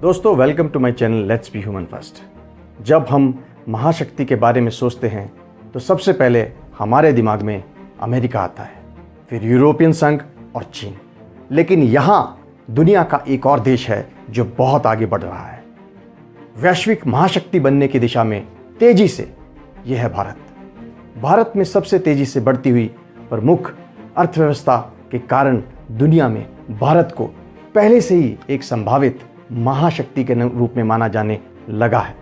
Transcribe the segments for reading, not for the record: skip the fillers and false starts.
दोस्तों, welcome to my channel let's be human first. जब हम महाशक्ति के बारे में सोचते हैं तो सबसे पहले हमारे दिमाग में अमेरिका आता है, फिर यूरोपियन संघ और चीन। लेकिन यहाँ दुनिया का एक और देश है जो बहुत आगे बढ़ रहा है वैश्विक महाशक्ति बनने की दिशा में तेजी से। यह है भारत। भारत में सबसे तेजी से बढ़ती हुई प्रमुख अर्थव्यवस्था के कारण दुनिया में भारत को पहले से ही एक संभावित महाशक्ति के रूप में माना जाने लगा है।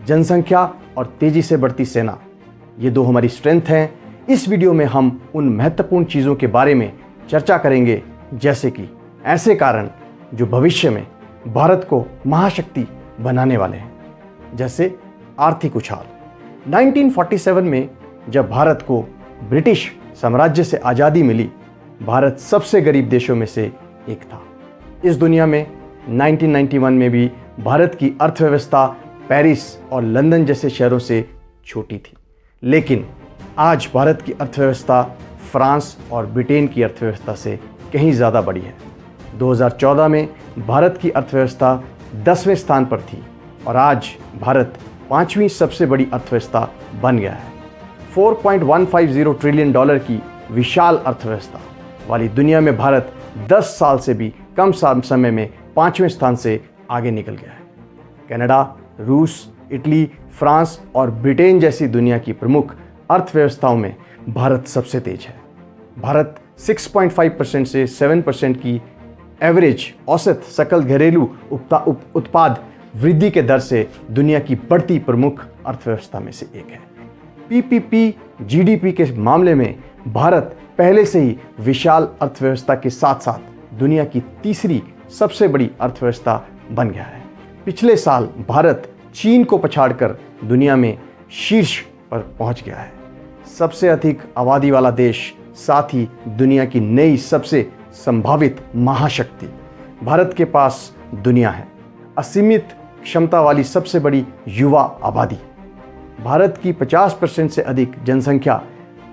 जनसंख्या और तेजी से बढ़ती सेना, ये दो हमारी स्ट्रेंथ हैं। इस वीडियो में हम उन महत्वपूर्ण चीज़ों के बारे में चर्चा करेंगे, जैसे कि ऐसे कारण जो भविष्य में भारत को महाशक्ति बनाने वाले हैं, जैसे आर्थिक उछाल। 1947 में जब भारत को ब्रिटिश साम्राज्य से आज़ादी मिली, भारत सबसे गरीब देशों में से एक था। इस दुनिया में 1991 में भी भारत की अर्थव्यवस्था पेरिस और लंदन जैसे शहरों से छोटी थी, लेकिन आज भारत की अर्थव्यवस्था फ्रांस और ब्रिटेन की अर्थव्यवस्था से कहीं ज़्यादा बड़ी है। 2014 में भारत की अर्थव्यवस्था 10वें स्थान पर थी और आज भारत 5वीं सबसे बड़ी अर्थव्यवस्था बन गया है। $4.150 ट्रिलियन की विशाल अर्थव्यवस्था वाली दुनिया में भारत 10 साल से भी कम समय में 5वें स्थान से आगे निकल गया है। कनाडा, रूस, इटली, फ्रांस और ब्रिटेन जैसी दुनिया की प्रमुख अर्थव्यवस्थाओं में भारत सबसे तेज है। भारत 6.5% से 7% की एवरेज औसत सकल घरेलू उत्पाद वृद्धि के दर से दुनिया की बढ़ती प्रमुख अर्थव्यवस्था में से एक है। पीपीपी जीडीपी के मामले में भारत पहले से ही विशाल अर्थव्यवस्था के साथ साथ दुनिया की तीसरी सबसे बड़ी अर्थव्यवस्था बन गया है। पिछले साल भारत चीन को पछाड़कर दुनिया में शीर्ष पर पहुंच गया है। सबसे अधिक आबादी वाला देश, साथ ही दुनिया की नई सबसे संभावित महाशक्ति। भारत के पास दुनिया है असीमित क्षमता वाली सबसे बड़ी युवा आबादी। भारत की 50% से अधिक जनसंख्या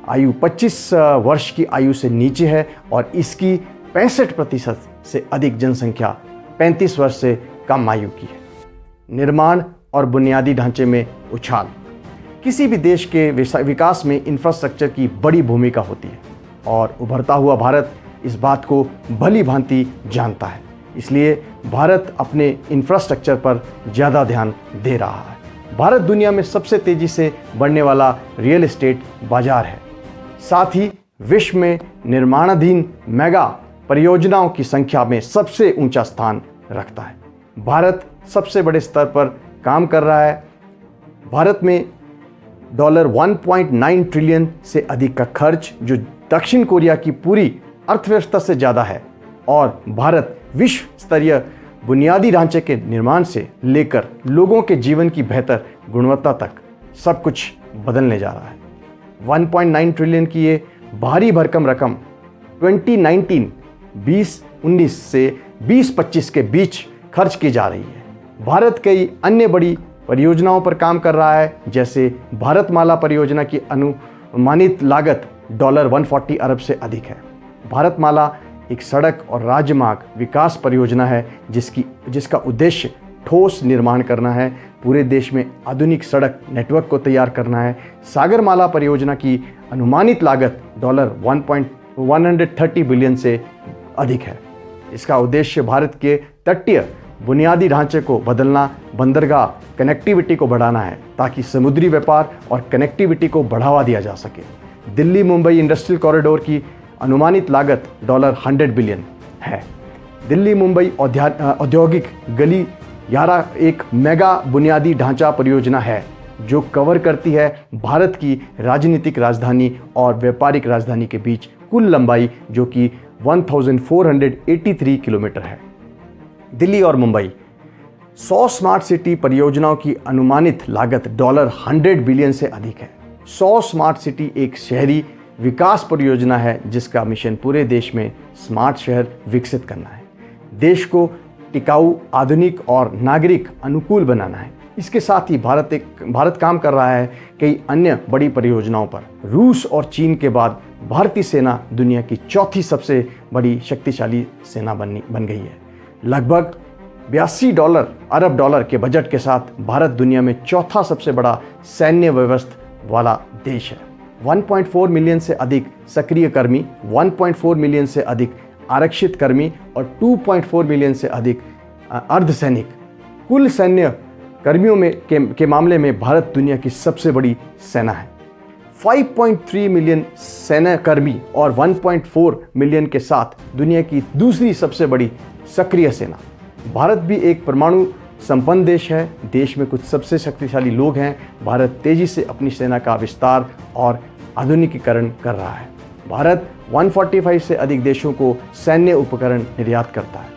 आयु 25 वर्ष की आयु से नीचे है और इसकी 65% से अधिक जनसंख्या 35 वर्ष से कम आयु की है। निर्माण और बुनियादी ढांचे में उछाल। किसी भी देश के विकास में इंफ्रास्ट्रक्चर की बड़ी भूमिका होती है और उभरता हुआ भारत इस बात को भली भांति जानता है। इसलिए भारत अपने इंफ्रास्ट्रक्चर पर ज़्यादा ध्यान दे रहा है। भारत दुनिया में सबसे तेज़ी से बढ़ने वाला रियल एस्टेट बाजार है। साथ ही विश्व में निर्माणाधीन मेगा परियोजनाओं की संख्या में सबसे ऊंचा स्थान रखता है। भारत सबसे बड़े स्तर पर काम कर रहा है। भारत में $1.9 ट्रिलियन से अधिक का खर्च, जो दक्षिण कोरिया की पूरी अर्थव्यवस्था से ज़्यादा है। और भारत विश्व स्तरीय बुनियादी ढांचे के निर्माण से लेकर लोगों के जीवन की बेहतर गुणवत्ता तक सब कुछ बदलने जा रहा है। 1.9 ट्रिलियन की ये भारी भरकम रकम 2019 से 2025 के बीच खर्च की जा रही है। भारत कई अन्य बड़ी परियोजनाओं पर काम कर रहा है, जैसे भारतमाला परियोजना की अनुमानित लागत $140 अरब से अधिक है। भारतमाला एक सड़क और राजमार्ग विकास परियोजना है जिसका उद्देश्य ठोस निर्माण करना है, पूरे देश में आधुनिक सड़क नेटवर्क को तैयार करना है। सागरमाला परियोजना की अनुमानित लागत $130 बिलियन से अधिक है। इसका उद्देश्य भारत के तटीय बुनियादी ढांचे को बदलना, बंदरगाह कनेक्टिविटी को बढ़ाना है, ताकि समुद्री व्यापार और कनेक्टिविटी को बढ़ावा दिया जा सके। दिल्ली मुंबई इंडस्ट्रियल कॉरिडोर की अनुमानित लागत $100 बिलियन है। दिल्ली मुंबई औद्योगिक गली 11 एक मेगा बुनियादी ढांचा परियोजना है जो कवर करती है भारत की राजनीतिक राजधानी और व्यापारिक राजधानी के बीच कुल लंबाई, जो कि 1483 किलोमीटर है। दिल्ली और मुंबई 100 स्मार्ट सिटी परियोजनाओं की अनुमानित लागत $100 बिलियन से अधिक है। 100 स्मार्ट सिटी एक शहरी विकास परियोजना है जिसका मिशन पूरे देश में स्मार्ट शहर विकसित करना है, देश को टिकाऊ, आधुनिक और नागरिक अनुकूल बनाना है। इसके साथ ही भारत काम कर रहा है कई अन्य बड़ी परियोजनाओं पर। रूस और चीन के बाद भारतीय सेना दुनिया की चौथी सबसे बड़ी शक्तिशाली सेना बन गई है। लगभग $82 अरब डॉलर के बजट के साथ भारत दुनिया में चौथा सबसे बड़ा सैन्य व्यवस्था वाला देश है। 1.4 मिलियन से अधिक सक्रिय कर्मी, 1.4 मिलियन से अधिक आरक्षित कर्मी और 2.4 मिलियन से अधिक अर्धसैनिक। कुल सैन्य कर्मियों के मामले में भारत दुनिया की सबसे बड़ी सेना है। 5.3 मिलियन सेना कर्मी और 1.4 मिलियन के साथ दुनिया की दूसरी सबसे बड़ी सक्रिय सेना। भारत भी एक परमाणु संपन्न देश है। देश में कुछ सबसे शक्तिशाली लोग हैं। भारत तेजी से अपनी सेना का विस्तार और आधुनिकीकरण कर रहा है। भारत 145 से अधिक देशों को सैन्य उपकरण निर्यात करता है।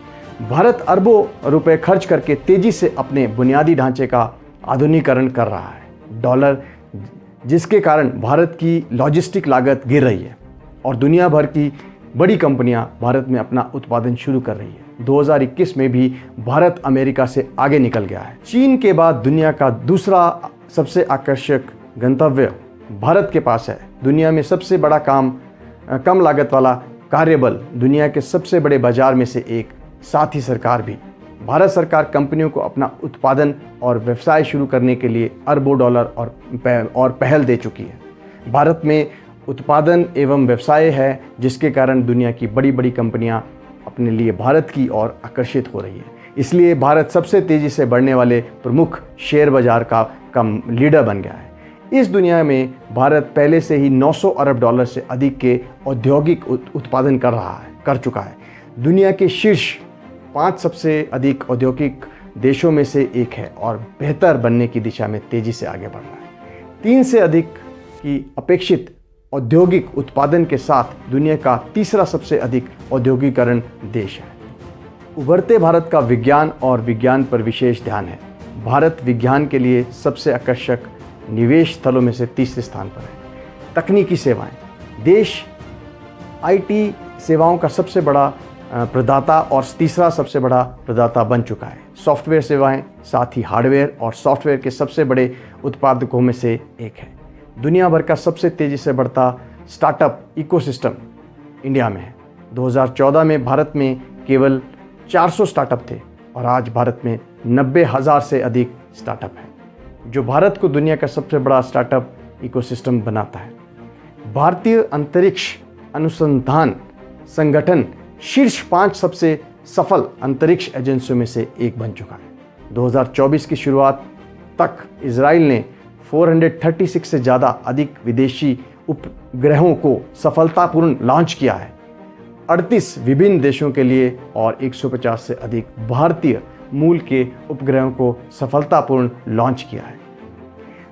भारत अरबों रुपए खर्च करके तेजी से अपने बुनियादी ढांचे का आधुनिकीकरण कर रहा है। डॉलर, जिसके कारण भारत की लॉजिस्टिक लागत गिर रही है और दुनिया भर की बड़ी कंपनियां भारत में अपना उत्पादन शुरू कर रही है। 2021 में भी भारत अमेरिका से आगे निकल गया है। चीन के बाद दुनिया का दूसरा सबसे आकर्षक गंतव्य भारत के पास है। दुनिया में सबसे बड़ा कम लागत वाला कार्यबल, दुनिया के सबसे बड़े बाजार में से एक, साथ ही सरकार भी। भारत सरकार कंपनियों को अपना उत्पादन और व्यवसाय शुरू करने के लिए अरबों डॉलर और पहल दे चुकी है। भारत में उत्पादन एवं व्यवसाय है, जिसके कारण दुनिया की बड़ी बड़ी कंपनियां अपने लिए भारत की ओर आकर्षित हो रही है। इसलिए भारत सबसे तेज़ी से बढ़ने वाले प्रमुख शेयर बाजार का लीडर बन गया है। इस दुनिया में भारत पहले से ही 900 अरब डॉलर से अधिक के औद्योगिक उत्पादन कर चुका है। दुनिया के शीर्ष 5 सबसे अधिक औद्योगिक देशों में से एक है और बेहतर बनने की दिशा में तेजी से आगे बढ़ रहा है। 3 से अधिक की अपेक्षित औद्योगिक उत्पादन के साथ दुनिया का तीसरा सबसे अधिक औद्योगिकरण देश है। उभरते भारत का विज्ञान और विज्ञान पर विशेष ध्यान है। भारत विज्ञान के लिए सबसे आकर्षक निवेश स्थलों में से तीसरे स्थान पर है। तकनीकी सेवाएं, देश आईटी सेवाओं का सबसे बड़ा प्रदाता और तीसरा सबसे बड़ा प्रदाता बन चुका है। सॉफ्टवेयर सेवाएं, साथ ही हार्डवेयर और सॉफ्टवेयर के सबसे बड़े उत्पादकों में से एक है। दुनिया भर का सबसे तेज़ी से बढ़ता स्टार्टअप इकोसिस्टम इंडिया में है। 2014 में भारत में केवल 400 स्टार्टअप थे और आज भारत में 90,000 से अधिक स्टार्टअप हैं, जो भारत को दुनिया का सबसे बड़ा स्टार्टअप इकोसिस्टम बनाता है। भारतीय अंतरिक्ष अनुसंधान संगठन शीर्ष 5 सबसे सफल अंतरिक्ष एजेंसियों में से एक बन चुका है। 2024 की शुरुआत तक इजराइल ने 436 से ज़्यादा अधिक विदेशी उपग्रहों को सफलतापूर्ण लॉन्च किया है। 38 विभिन्न देशों के लिए और 150 से अधिक भारतीय मूल के उपग्रहों को सफलतापूर्ण लॉन्च किया है।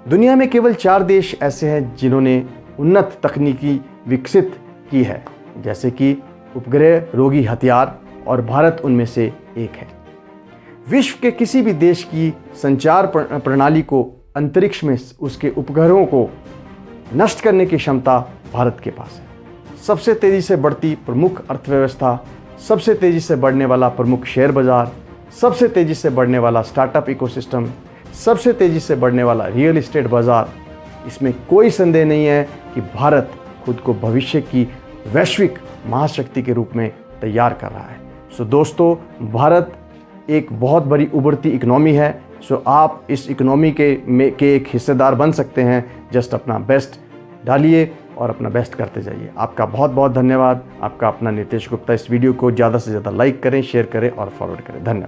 दुनिया में केवल 4 देश ऐसे हैं जिन्होंने उन्नत तकनीकी विकसित की है, जैसे कि उपग्रह रोगी हथियार, और भारत उनमें से एक है। विश्व के किसी भी देश की संचार प्रणाली को अंतरिक्ष में उसके उपग्रहों को नष्ट करने की क्षमता भारत के पास है। सबसे तेज़ी से बढ़ती प्रमुख अर्थव्यवस्था, सबसे तेज़ी से बढ़ने वाला प्रमुख शेयर बाजार, सबसे तेज़ी से बढ़ने वाला स्टार्टअप इकोसिस्टम, सबसे तेज़ी से बढ़ने वाला रियल एस्टेट बाजार, इसमें कोई संदेह नहीं है कि भारत खुद को भविष्य की वैश्विक महाशक्ति के रूप में तैयार कर रहा है। सो दोस्तों, भारत एक बहुत बड़ी उभरती इकोनॉमी है। सो आप इस इकोनॉमी के एक हिस्सेदार बन सकते हैं। जस्ट अपना बेस्ट डालिए और अपना बेस्ट करते जाइए। आपका बहुत बहुत धन्यवाद। आपका अपना नितेश गुप्ता। इस वीडियो को ज़्यादा से ज़्यादा लाइक करें, शेयर करें और फॉरवर्ड करें। धन्यवाद।